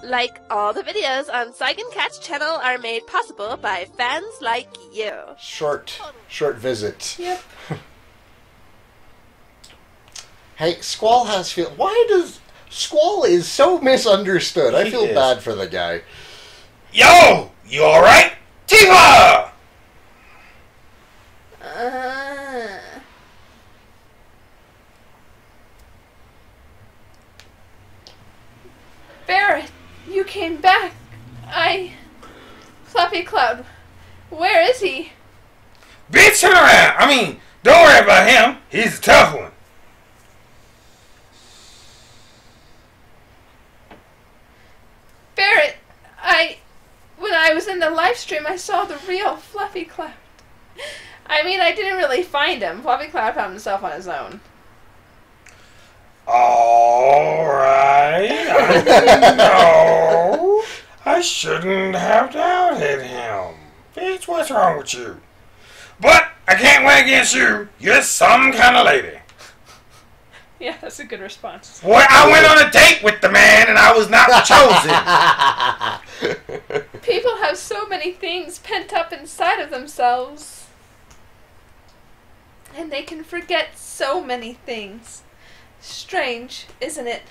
Like all the videos on Saigan Cat's channel are made possible by fans like you. Short visit. Yep. Hey, Squall has feel. Why does Squall is so misunderstood? I feel bad for the guy. Yo, you all right, Tifa? Barret, you came back. Fluffy Cloud, where is he? Bitch, turn around. I mean, don't worry about him. He's a tough one. Barret, when I was in the live stream, I saw the real Fluffy Cloud. I mean, I didn't really find him. Fluffy Cloud found himself on his own. Alright, I know. I shouldn't have doubted him. Bitch, what's wrong with you? But I can't win against you. You're some kind of lady. Yeah, that's a good response. Well, I went on a date with the man and I was not chosen. People have so many things pent up inside of themselves. And they can forget so many things. Strange, isn't it?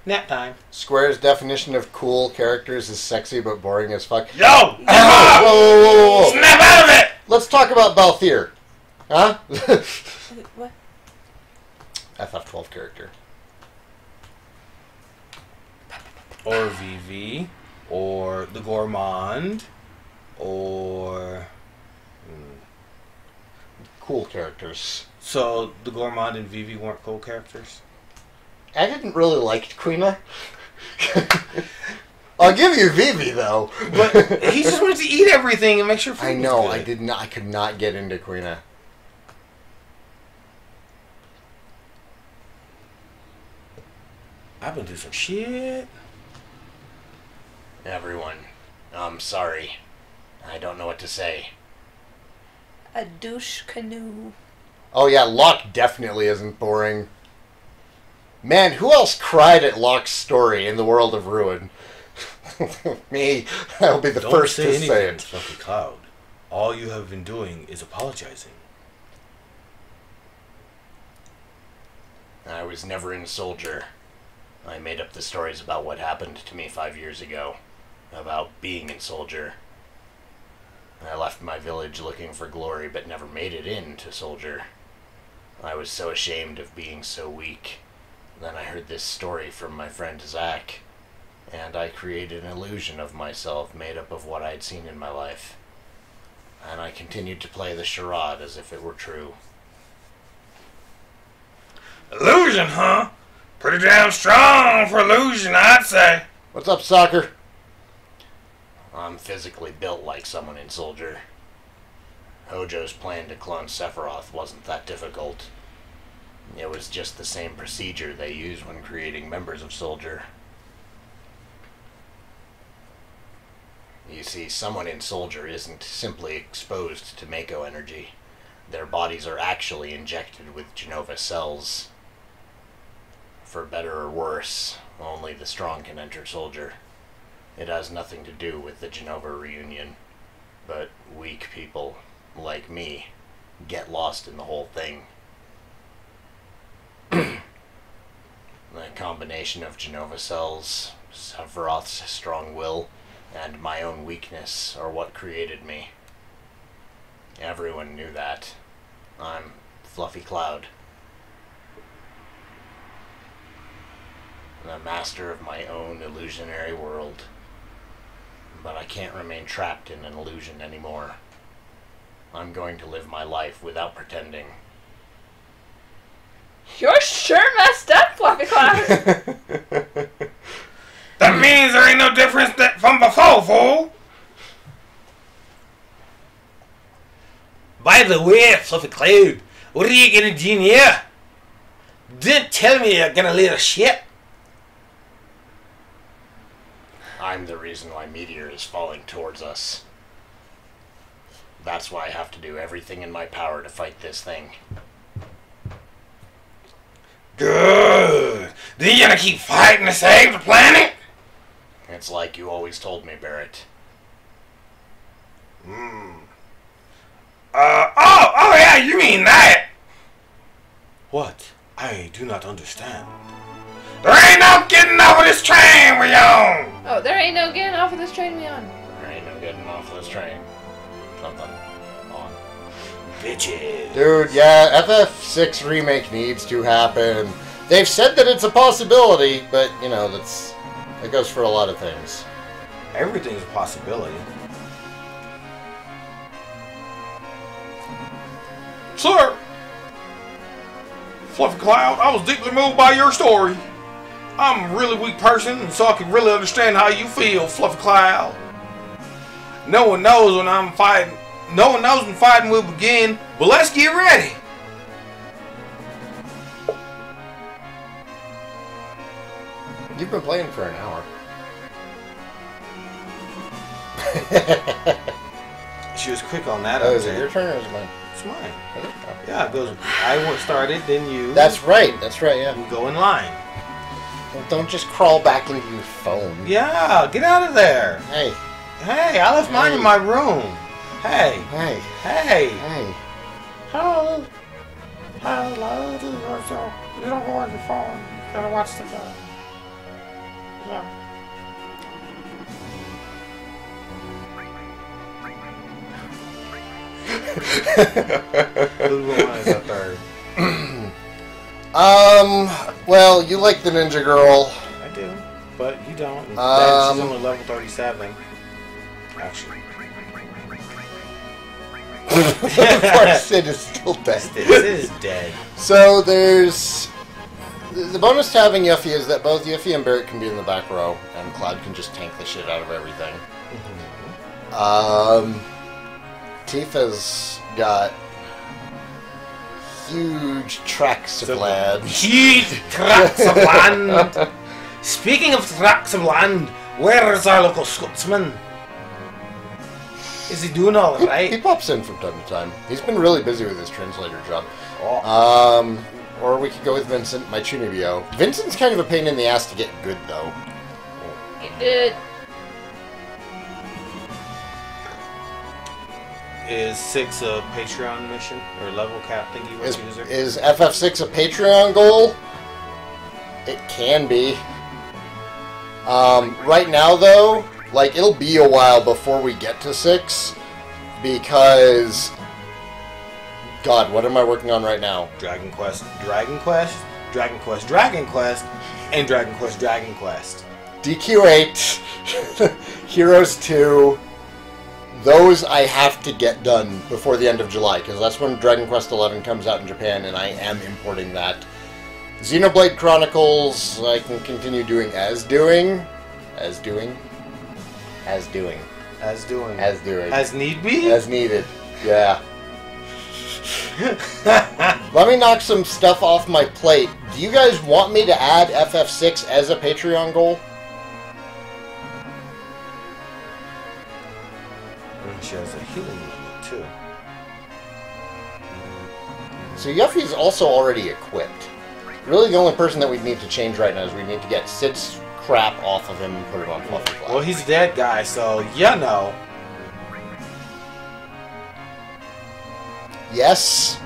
Nap time. Square's definition of cool characters is sexy but boring as fuck. Yo! Whoa. Snap out of it! Let's talk about Balthier. Huh? What? FF12 character. Or VII. Or the Gourmand. Or... Cool characters. So, the Gourmand and VII weren't cool characters? I didn't really like Quina. I'll give you Vivi though. But he just wanted to eat everything and make sure food I know, was good. I did not. I could not get into Quina. I've been through some shit. Everyone, I'm sorry. I don't know what to say. A douche canoe. Oh yeah, Locke definitely isn't boring. Man, who else cried at Locke's story in the world of Ruin? Me. I'll be the first to say it. Fluffy Cloud. All you have been doing is apologizing. I was never in Soldier. I made up the stories about what happened to me 5 years ago. About being in Soldier. I left my village looking for glory, but never made it into Soldier. I was so ashamed of being so weak. Then I heard this story from my friend Zach, and I created an illusion of myself made up of what I'd seen in my life. And I continued to play the charade as if it were true. Illusion, huh? Pretty damn strong for illusion, I'd say. What's up, Soccer? I'm physically built like someone in Soldier. Hojo's plan to clone Sephiroth wasn't that difficult. It was just the same procedure they use when creating members of Soldier. You see, someone in Soldier isn't simply exposed to Mako energy. Their bodies are actually injected with Genova cells. For better or worse, only the strong can enter Soldier. It has nothing to do with the Genova reunion, but weak people, like me, get lost in the whole thing. The combination of Genova cells, Sephiroth's strong will, and my own weakness are what created me. Everyone knew that. I'm Fluffy Cloud. The master of my own illusionary world. But I can't remain trapped in an illusion anymore. I'm going to live my life without pretending. You're sure messed up, Fluffy Cloud. That means there ain't no difference from before, fool. By the way, Fluffy Cloud, what are you gonna do now? Don't tell me you're gonna lead a ship. I'm the reason why Meteor is falling towards us. That's why I have to do everything in my power to fight this thing. Good. Then you gonna keep fighting to save the planet? it's like you always told me, Barrett. Oh yeah, you mean that? What? I do not understand. There ain't no getting off of this train we on. Oh, there ain't no getting off of this train we on. There ain't no getting off this train. Something on. Bitches. Dude, yeah, FF6 remake needs to happen. They've said that it's a possibility, but, you know, that goes for a lot of things. Everything's a possibility. Sir! Fluffy Cloud, I was deeply moved by your story. I'm a really weak person, so I can really understand how you feel, Fluffy Cloud. No one knows when I'm fighting. No one knows when fighting will begin, but let's get ready. You've been playing for an hour. She was quick on that. Oh, is it your turn or is it mine? It's mine. Yeah, it goes. I started, then you. That's right, yeah. We go in line. Well, don't just crawl back into your phone. Yeah, get out of there. Hey. Hey, I left mine in my room. Hey. Hey. Hey. Hey. Hello. Hello, do yourself. You don't go on your phone. You gotta watch the phone. Yeah. Who's the one is a third? Well, you like the Ninja Girl. I do, but you don't. She's only level 37. Actually. Poor Sid is still dead. Sid is dead. So there's... The bonus to having Yuffie is that both Yuffie and Barrett can be in the back row, and Cloud can just tank the shit out of everything. Tifa's got huge tracts of land. Huge tracts of land! Speaking of tracts of land, where is our local Scotsman? Is he doing all right? He pops in from time to time. He's been really busy with his translator job. Oh. Or we could go with Vincent, my Chunibyo. Vincent's kind of a pain in the ass to get good, though. You did. Is 6 a Patreon mission or level cap thingy? Is FF6 a Patreon goal? It can be. Right now, though, like, it'll be a while before we get to 6, because... God, what am I working on right now? Dragon Quest, Dragon Quest, Dragon Quest, Dragon Quest, and Dragon Quest, Dragon Quest. DQ8, Heroes 2, those I have to get done before the end of July, because that's when Dragon Quest XI comes out in Japan, and I am importing that. Xenoblade Chronicles, I can continue doing as need be? As needed, yeah. Let me knock some stuff off my plate. Do you guys want me to add FF6 as a Patreon goal? She has a healing limit, too. So Yuffie's also already equipped. Really, the only person that we need to change right now is we need to get Sid's crap off of him and put it on Fluffy Cloud. Well, he's a dead guy, so you know. Yes.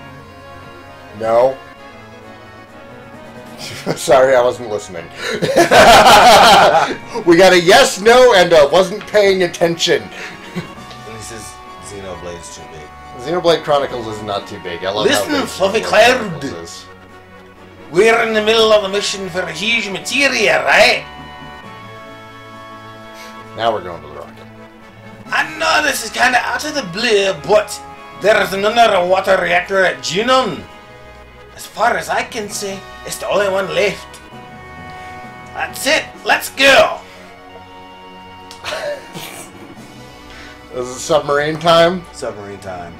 No. Sorry, I wasn't listening. We got a yes, no, and a wasn't paying attention. And he says Xenoblade's too big. Xenoblade Chronicles is not too big. I love Listen, how big Fluffy Xenoblade Cloud. Chronicles is. We're in the middle of a mission for a huge materia, right? Now we're going to the rocket. I know this is kind of out of the blue, but there's another water reactor at Junon. As far as I can see, it's the only one left. That's it. Let's go. This is submarine time? Submarine time.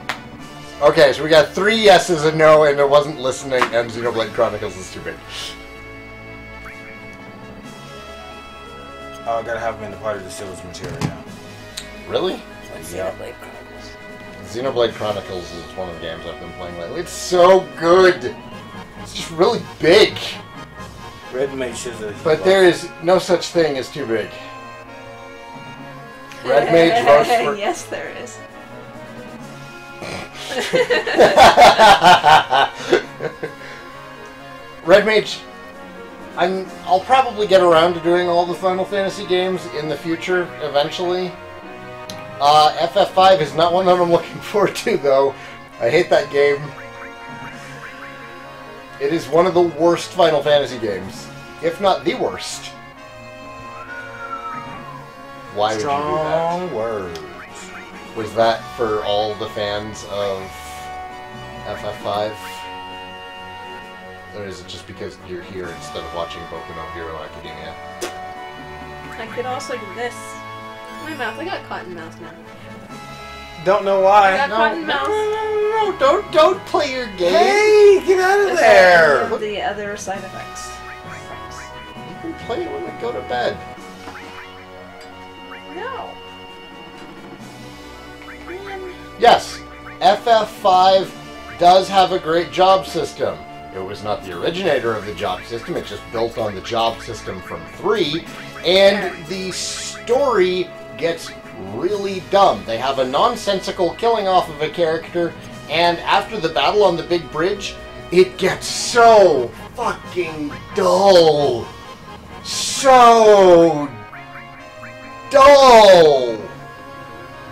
Okay, so we got 3 yeses and no, and it wasn't listening, and Xenoblade Chronicles is too big. Oh, I gotta have him in the party to steal his materia. Really? Xenoblade Chronicles. Xenoblade Chronicles is one of the games I've been playing lately. It's so good! It's just really big. Red made sure that But there is no such thing as too big. Red Mage votes for... Yes, there is. Red Mage, I'll probably get around to doing all the Final Fantasy games in the future, eventually. FF5 is not one that I'm looking forward to, though. I hate that game. It is one of the worst Final Fantasy games, if not the worst. Why would you do that? Strong words. Was that for all the fans of FF5? Or is it just because you're here instead of watching Boku no Hero Academia? I could also do this. My mouth. I got cotton mouth now. Don't know I why. got cotton mouth. No, don't play your game. Hey, get out of there! The other side effects. You can play it when we go to bed. No. Yes, FF5 does have a great job system. It was not the originator of the job system, it just built on the job system from 3, and the story gets really dumb. They have a nonsensical killing off of a character, and after the battle on the big bridge, it gets so fucking dull. So dull.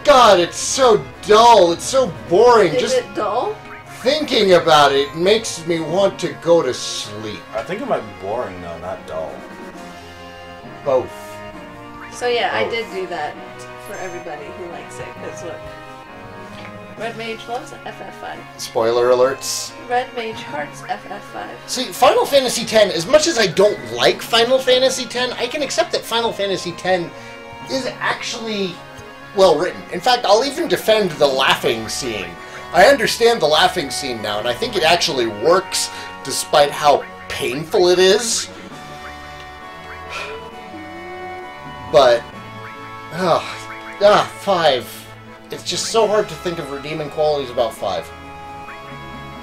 God, it's so dull. It's so boring. Is Just it dull? thinking about it makes me want to go to sleep. I think it might be boring though, not dull. Both. So yeah, I Oh. did do that for everybody who likes it, because look. Red Mage loves FF5. Spoiler alerts. Red Mage hearts FF5. See, Final Fantasy X, as much as I don't like Final Fantasy X, I can accept that Final Fantasy X is actually well written. In fact, I'll even defend the laughing scene. I understand the laughing scene now, and I think it actually works despite how painful it is. But, 5. It's just so hard to think of redeeming qualities about 5.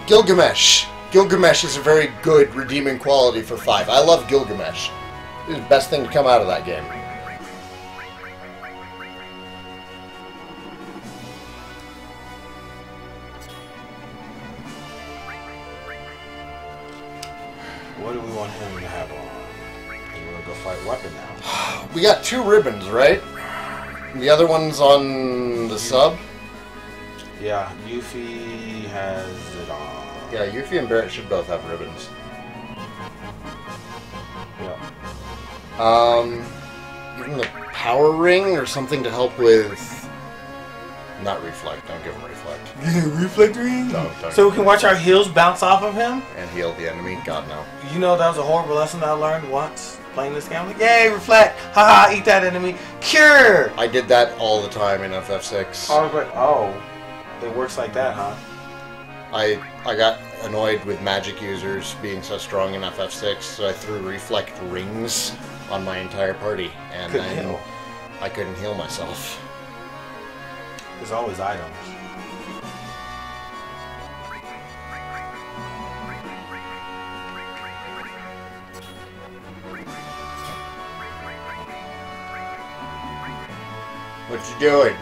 Gilgamesh. Gilgamesh is a very good redeeming quality for 5. I love Gilgamesh. It's the best thing to come out of that game. What do we want him to have on? We're gonna go fight weapon now. We got 2 ribbons, right? The other one's on the sub? Yeah, Yuffie has it on. Yeah, Yuffie and Barrett should both have ribbons. Yeah. Even the power ring or something to help with... Not reflect, don't give him reflect. Reflect ring? Don't. So we can watch our heels bounce off of him? And heal the enemy? God, no. You know, that was a horrible lesson I learned once playing this game. I'm like, yay, reflect! Haha, eat that enemy! Cure! I did that all the time in FF6. I was like, oh, it works like that, huh? I got annoyed with magic users being so strong in FF6, so I threw reflect rings on my entire party, and Couldn't then heal. I couldn't heal myself. There's always items. What you doing?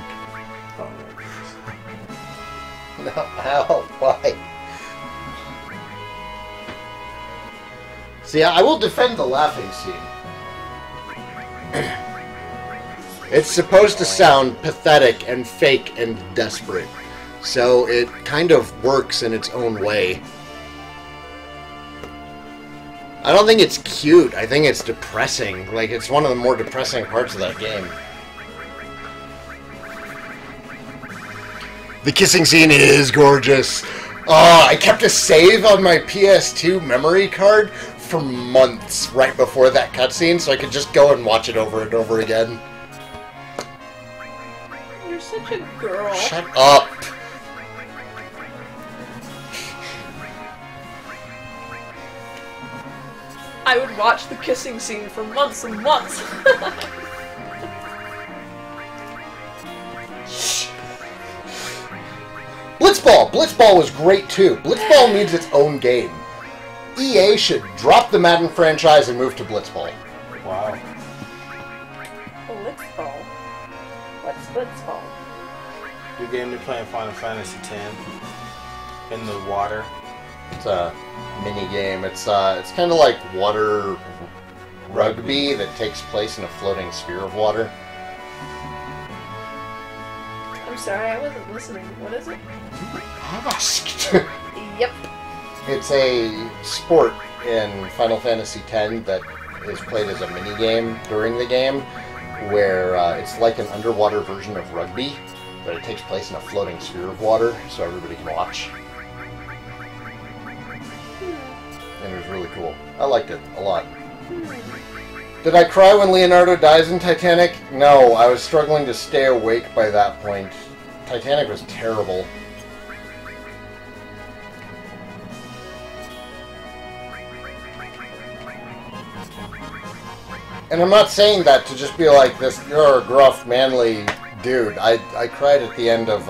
Oh, No, how? Why? See, I will defend the laughing scene. It's supposed to sound pathetic and fake and desperate, so it kind of works in its own way. I don't think it's cute, I think it's depressing. Like, it's one of the more depressing parts of that game. The kissing scene is gorgeous. Oh, I kept a save on my PS2 memory card for months right before that cutscene, so I could just go and watch it over and over again. You're such a girl. Shut up. I would watch the kissing scene for months and months. Blitzball! Blitzball was great too. Blitzball needs its own game. EA should drop the Madden franchise and move to Blitzball. wow. Blitzball. What's Blitzball? The game they're playing Final Fantasy X in the water. It's a mini game. It's kind of like water rugby that takes place in a floating sphere of water. I'm sorry, I wasn't listening. What is it? Asked. Yep. It's a sport in Final Fantasy X that is played as a mini game during the game, where it's like an underwater version of rugby, but it takes place in a floating sphere of water, so everybody can watch. And it was really cool. I liked it a lot. Did I cry when Leonardo dies in Titanic? No, I was struggling to stay awake by that point. Titanic was terrible. And I'm not saying that to just be like this, you're a gruff, manly dude. I cried at the end of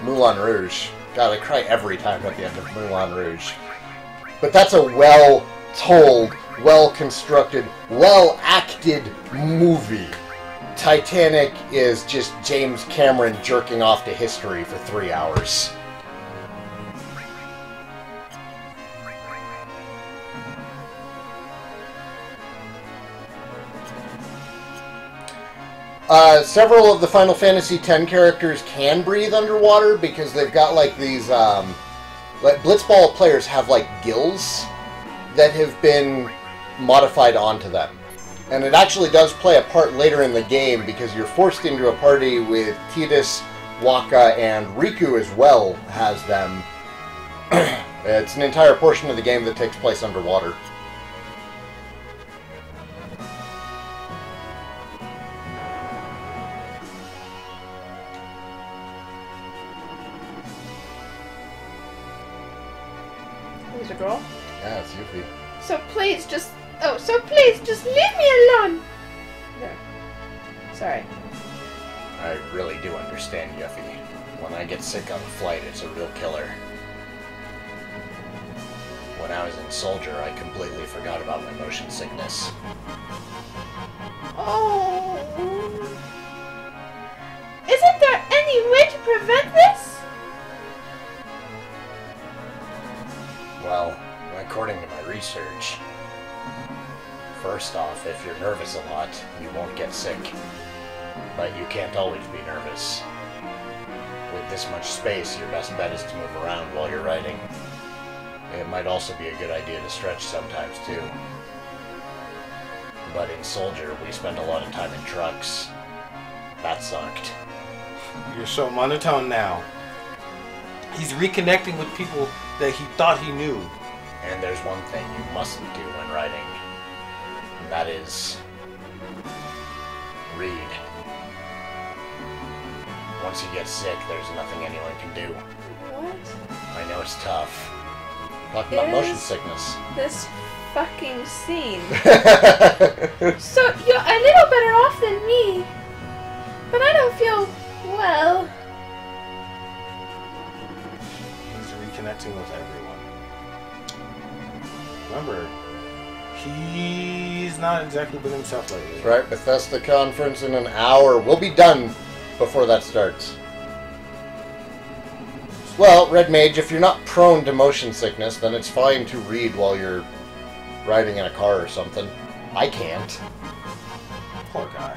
Moulin Rouge. God, I cry every time at the end of Moulin Rouge. But that's a well-told, well-constructed, well-acted movie. Titanic is just James Cameron jerking off to history for 3 hours. Several of the Final Fantasy X characters can breathe underwater because they've got like these, like Blitzball players have like gills that have been modified onto them. And it actually does play a part later in the game because you're forced into a party with Tidus, Waka, and Riku as well has them. It's an entire portion of the game that takes place underwater. Who's a girl? Yeah, it's Yuffie. So please just leave me alone. There. Sorry. I really do understand, Yuffie. When I get sick on a flight, it's a real killer. When I was in Soldier, I completely forgot about my motion sickness. Oh. Isn't there any way to prevent this? Well, according to my research, first off, if you're nervous a lot, you won't get sick. But you can't always be nervous. With this much space, your best bet is to move around while you're riding. It might also be a good idea to stretch sometimes, too. But in Soldier, we spent a lot of time in trucks. That sucked. You're so monotone now. He's reconnecting with people that he thought he knew. And there's one thing you mustn't do when riding. And that is... read. Once you get sick, there's nothing anyone can do. What? I know it's tough. Talking about motion sickness. This fucking scene. So you're a little better off than me, but I don't feel well. He's reconnecting with everyone. Remember, he's not exactly been himself lately. Right, Bethesda conference in an hour. We'll be done before that starts. Well, Red Mage, if you're not prone to motion sickness, then it's fine to read while you're riding in a car or something. I can't. Poor guy.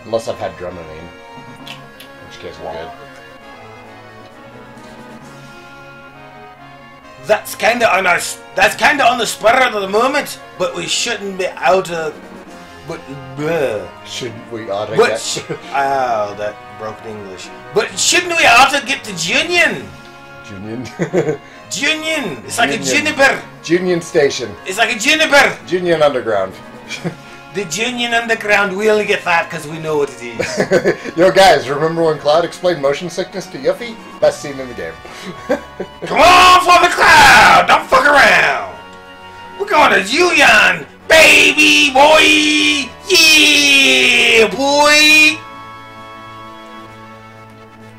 Unless I've had Dramamine. In which case we're good. That's kinda on the spur of the moment, but we shouldn't be out of... But... Shouldn't we ought to But get... oh, that broken English. But shouldn't we ought to get to Junion? Junion? Junion! It's like a Junion. juniper! Junion Station. It's like a juniper! Junion Underground. The Junion Underground, we only get that because we know what it is. Yo guys, remember when Cloud explained motion sickness to Yuffie? Best scene in the game. Come on, Fluffy Cloud! Don't fuck around! We're going to Julian! Baby boy! Yeah, boy!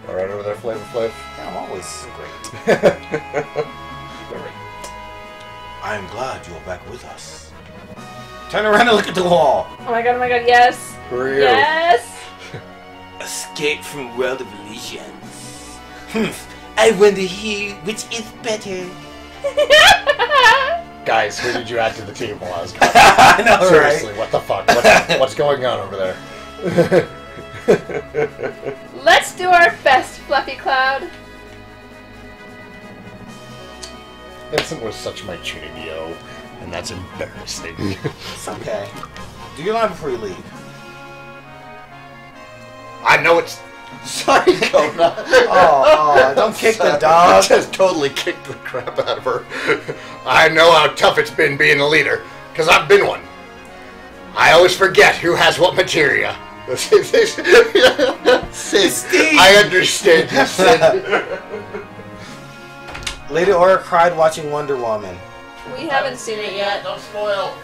Alright over there, Flavor Flav. Yeah, I'm always great. I am glad you're back with us. Turn around and look at the wall. Oh my god, yes. For you. Yes. Escape from world of illusions. I wonder which is better. Guys, who did you add to the team while I was gone? I know, Seriously, right? what the fuck? What's going on over there? Let's do our best, Fluffy Cloud. Vincent was such my Chunibyo, and that's embarrassing. It's okay. Do your line before you leave. I know it's... Sorry, Kona. Oh, don't kick the dog. Just totally kicked the crap out of her. I know how tough it's been being a leader, because I've been one. I always forget who has what materia. Sid, Steve. I understand you, Sid. Lady Aura cried watching Wonder Woman. We haven't seen it yet. Don't spoil.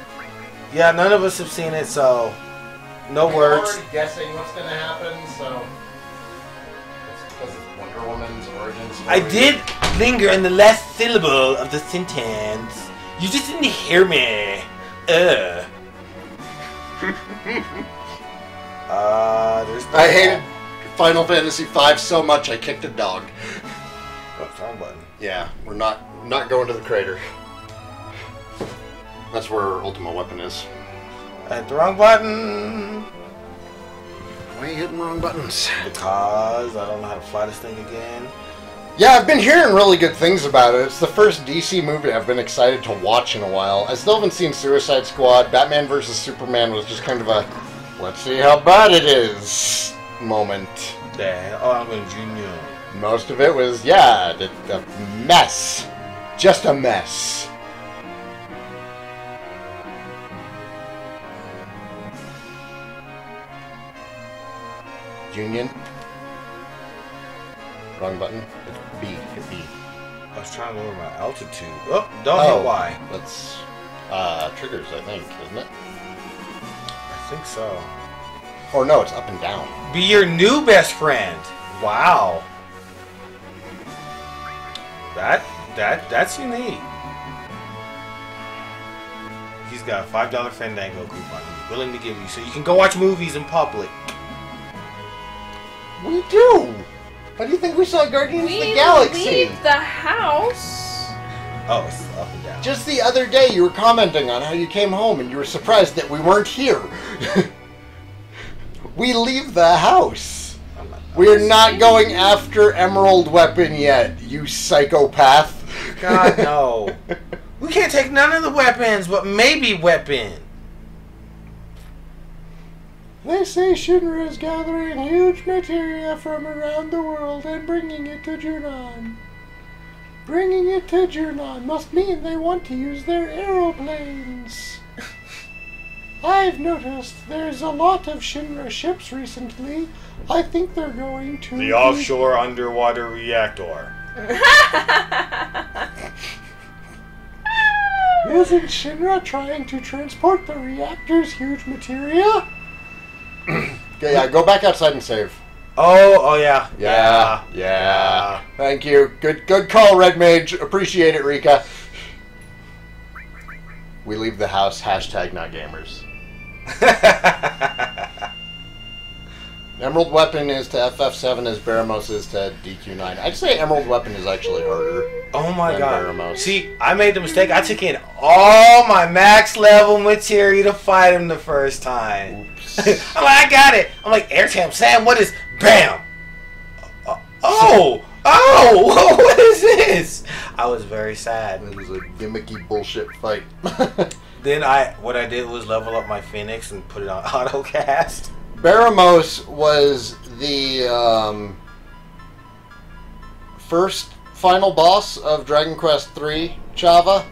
Yeah, none of us have seen it, so no I'm words. already guessing what's going to happen, so... It's because it's Wonder Woman's origin story. I did linger in the last syllable of the sentence. You just didn't hear me. There's no I hated Final Fantasy V so much I kicked a dog. Oh, wrong button. Yeah, we're not going to the crater. That's where Ultimate Weapon is. I hit the wrong button. Why are you hitting wrong buttons? Because I don't know how to fly this thing again. Yeah, I've been hearing really good things about it. It's the first DC movie I've been excited to watch in a while. I still haven't seen Suicide Squad. Batman vs. Superman was just kind of a, let's see how bad it is moment. There. Oh, I'm going Junior. Most of it was, yeah, the mess. Just a mess. Union. Wrong button. It's B. Hit B. I was trying to lower my altitude. Oh, don't hit Y. That's triggers, I think, isn't it? I think so. Or no, it's up and down. Be your new best friend. Wow. That's unique. He's got a $5 Fandango coupon he's willing to give you so you can go watch movies in public. We do! How do you think we saw Guardians of the Galaxy? Leave the house. Oh, it's up and down. Just the other day you were commenting on how you came home and you were surprised that we weren't here. We leave the house. We're not going after Emerald Weapon yet, you psychopath. God, no. We can't take none of the weapons, but maybe weapon. They say Shinra is gathering huge materia from around the world and bringing it to Junon. Bringing it to Junon must mean they want to use their aeroplanes. I've noticed there's a lot of Shinra ships recently. I think they're going to... The offshore underwater reactor. Isn't Shinra trying to transport the reactor's huge materia? Okay, yeah, go back outside and save. Oh yeah. Yeah. Thank you. Good call, Red Mage. Appreciate it, Rika. We leave the house. Hashtag not gamers. Emerald Weapon is to FF7 as Baramos is to DQ9. I'd say Emerald Weapon is actually harder. Oh my than god. Baramos. See, I made the mistake. I took in all my max level materia to fight him the first time. Oops. I'm like, I got it. I'm like, Airtam Sam, what is... Bam! Oh! What is this? I was very sad. It was a gimmicky bullshit fight. Then what I did was level up my Phoenix and put it on auto cast. Baramos was the first final boss of Dragon Quest III Chava,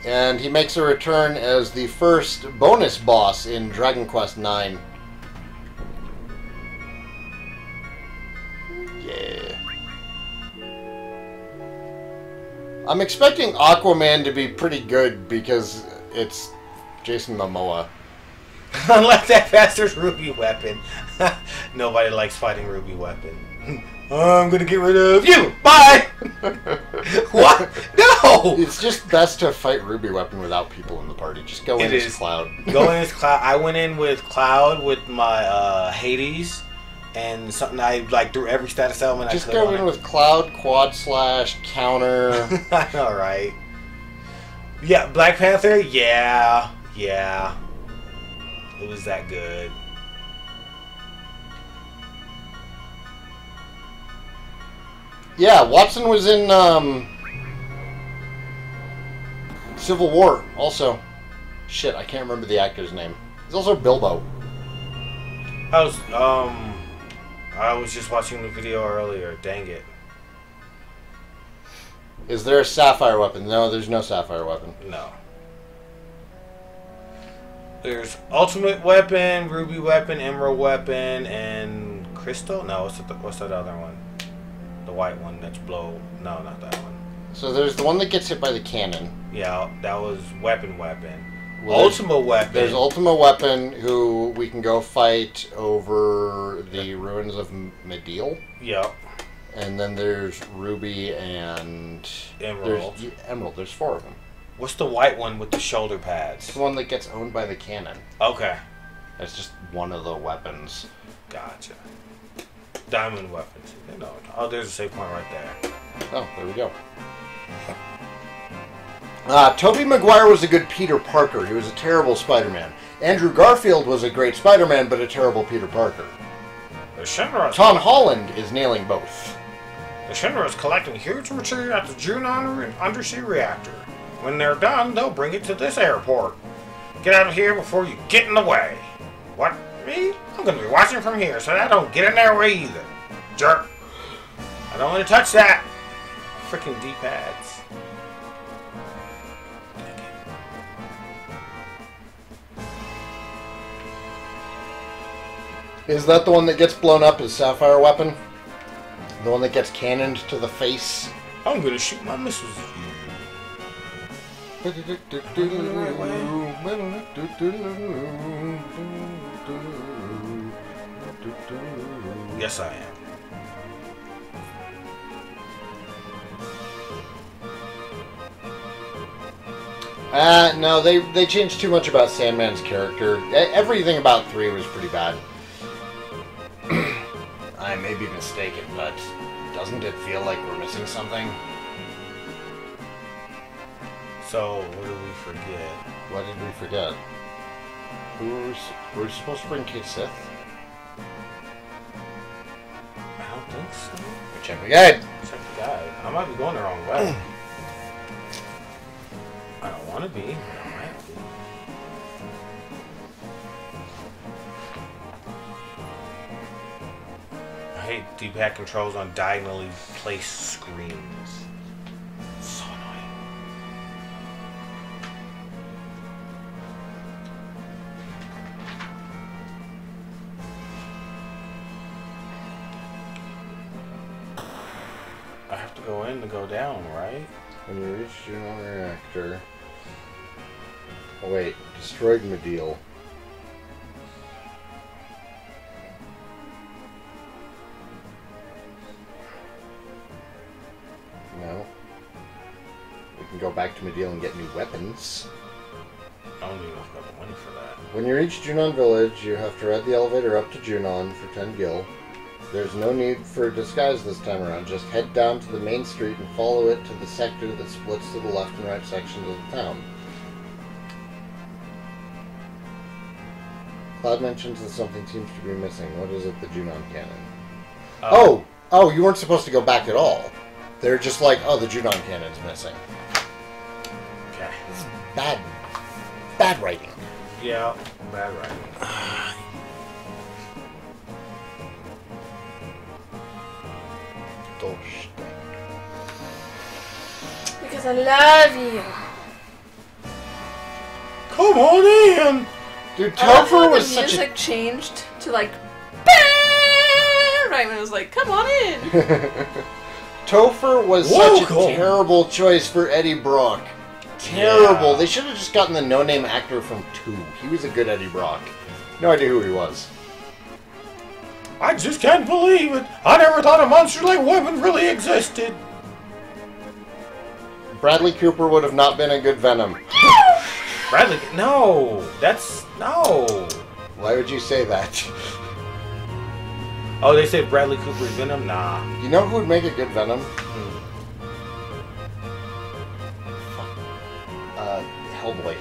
and he makes a return as the first bonus boss in Dragon Quest IX. Yeah. I'm expecting Aquaman to be pretty good because it's Jason Momoa. Unlike that bastard's Ruby Weapon. Nobody likes fighting Ruby Weapon. I'm gonna get rid of you! Bye! What? No! No! It's just best to fight Ruby Weapon without people in the party. Just go in as Cloud. Go in as Cloud. I went in with Cloud with my Hades. And something I like threw every status element just I could. Just go in with Cloud, Quad Slash, Counter. I know, right? Yeah, Black Panther. Yeah. It was that good. Yeah, Watson was in Civil War. Also, shit, I can't remember the actor's name. He's also Bilbo. I was just watching the video earlier. Dang it. Is there a Sapphire weapon? No, there's no Sapphire weapon. No. There's Ultimate Weapon, Ruby Weapon, Emerald Weapon, and Crystal? No, what's that other one? The white one that's blow. No, not that one. So there's the one that gets hit by the cannon. Yeah, that was Weapon. Well, Ultimate Weapon. There's Ultimate Weapon, who we can go fight over the ruins of Mediel. Yep. And then there's Ruby and Emerald. Emerald. There's 4 of them. What's the white one with the shoulder pads? It's the one that gets owned by the cannon. Okay. That's just one of the weapons. Gotcha. Diamond weapons. No. Oh, there's a save point right there. Oh, there we go. Tobey Maguire was a good Peter Parker. He was a terrible Spider-Man. Andrew Garfield was a great Spider-Man, but a terrible Peter Parker. Tom Holland is nailing both. The Shinra is collecting huge material at the Junon undersea reactor. When they're done, they'll bring it to this airport. Get out of here before you get in the way. What? Me? I'm going to be watching from here so that I don't get in their way either. Jerk. I don't want to touch that. Freaking D-pads. Is that the one that gets blown up as Sapphire weapon? The one that gets cannoned to the face? I'm gonna shoot my missiles at you. Yes, I am. No, they changed too much about Sandman's character. Everything about 3 was pretty bad. I may be mistaken, but doesn't it feel like we're missing something? So, what did we forget? What did we forget? Were we supposed to bring Kate Sith? I don't think so. Check the guide. Check the guide. I might be going the wrong way. I don't want to be, but I might be. I hate D-pad controls on diagonally placed screens. So annoying. I have to go in to go down, right? When you reach Junon reactor. Oh wait, destroyed Mediel. No. We can go back to Mediel and get new weapons. I don't even know if I got the money for that. When you reach Junon Village, you have to ride the elevator up to Junon for 10 gil. There's no need for a disguise this time around. Just head down to the main street and follow it to the sector that splits to the left and right sections of the town. Cloud mentions that something seems to be missing. What is it? The Junon cannon. Oh, you weren't supposed to go back at all. They're just like, oh, the Junon cannon's missing. Okay. This is bad writing. Yeah, bad writing. Because I love you. Come on in! Dude, I love how Topher the was such music a... changed to like, right when it was like, come on in. Topher was such a terrible choice for Eddie Brock. Terrible. Yeah. They should have just gotten the no-name actor from 2. He was a good Eddie Brock. No idea who he was. I just can't believe it. I never thought a monster like Weapon really existed. Bradley Cooper would have not been a good Venom. Bradley, no, no. Why would you say that? Oh, they say Bradley Cooper's Venom? Nah. You know who would make a good Venom? Hellboy.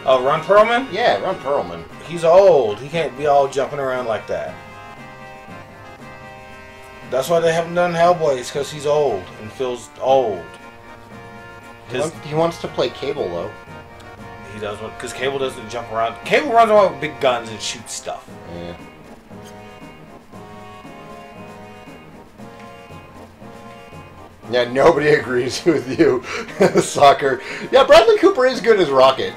Oh, Ron Perlman? Yeah, Ron Perlman. He's old. He can't be all jumping around like that. That's why they haven't done Hellboy. It's because he's old and feels old. He wants to play Cable, though. He does, because Cable doesn't jump around. Cable runs around with big guns and shoots stuff. Yeah. Yeah, nobody agrees with you. Soccer. Yeah, Bradley Cooper is good as Rocket.